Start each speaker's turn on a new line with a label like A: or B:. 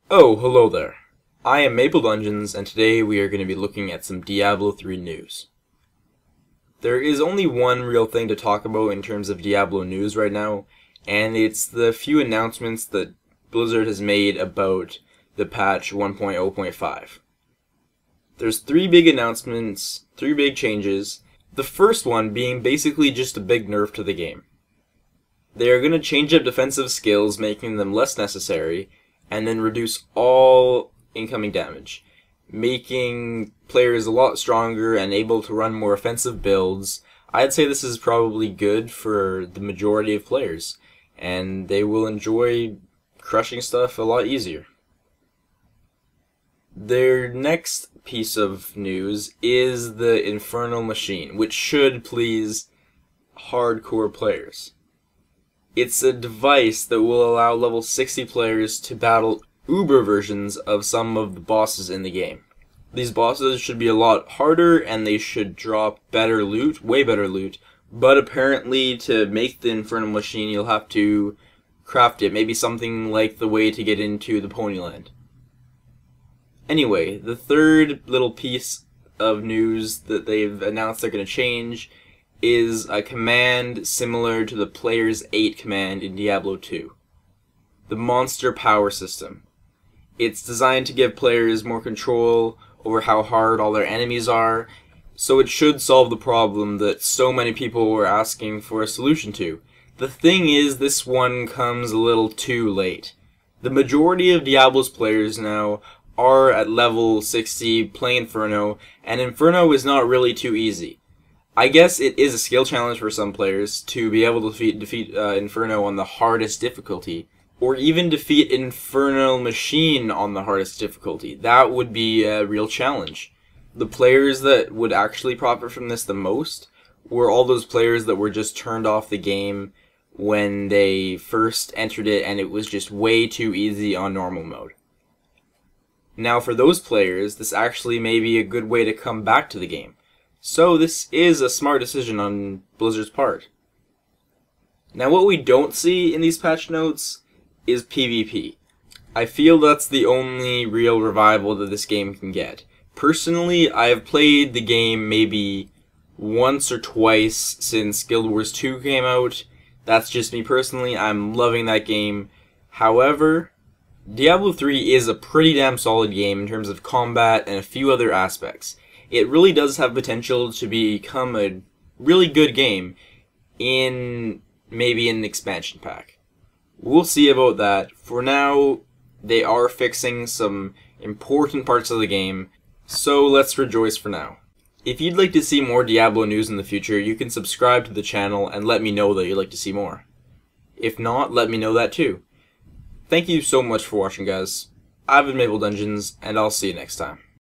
A: Oh, hello there. I am MapleDungeons, and today we are going to be looking at some Diablo 3 news. There is only one real thing to talk about in terms of Diablo news right now, and it's the few announcements that Blizzard has made about the patch 1.0.5. There's three big announcements, three big changes, the first one being basically just a big nerf to the game. They are going to change up defensive skills, making them less necessary, and then reduce all incoming damage, making players a lot stronger and able to run more offensive builds. I'd say this is probably good for the majority of players, and they will enjoy crushing stuff a lot easier. Their next piece of news is the Infernal Machine, which should please hardcore players. It's a device that will allow level 60 players to battle uber versions of some of the bosses in the game. These bosses should be a lot harder and they should drop better loot, way better loot, but apparently to make the Infernal Machine you'll have to craft it, maybe something like the way to get into the Ponyland. Anyway, the third little piece of news that they've announced they're going to change is a command similar to the Player's 8 command in Diablo 2. The Monster Power System. It's designed to give players more control over how hard all their enemies are, so it should solve the problem that so many people were asking for a solution to. The thing is, this one comes a little too late. The majority of Diablo's players now are at level 60 playing Inferno, and Inferno is not really too easy. I guess it is a skill challenge for some players to be able to defeat Inferno on the hardest difficulty, or even defeat Infernal Machine on the hardest difficulty. That would be a real challenge. The players that would actually profit from this the most were all those players that were just turned off the game when they first entered it and it was just way too easy on normal mode. Now for those players, this actually may be a good way to come back to the game. So this is a smart decision on Blizzard's part. Now what we don't see in these patch notes is PvP. I feel that's the only real revival that this game can get. Personally, I have played the game maybe once or twice since Guild Wars 2 came out. That's just me personally. I'm loving that game. However, Diablo 3 is a pretty damn solid game in terms of combat and a few other aspects. It really does have potential to become a really good game in maybe an expansion pack. We'll see about that. For now, they are fixing some important parts of the game, so let's rejoice for now. If you'd like to see more Diablo news in the future, you can subscribe to the channel and let me know that you'd like to see more. If not, let me know that too. Thank you so much for watching, guys. I've been MapleDungeons, and I'll see you next time.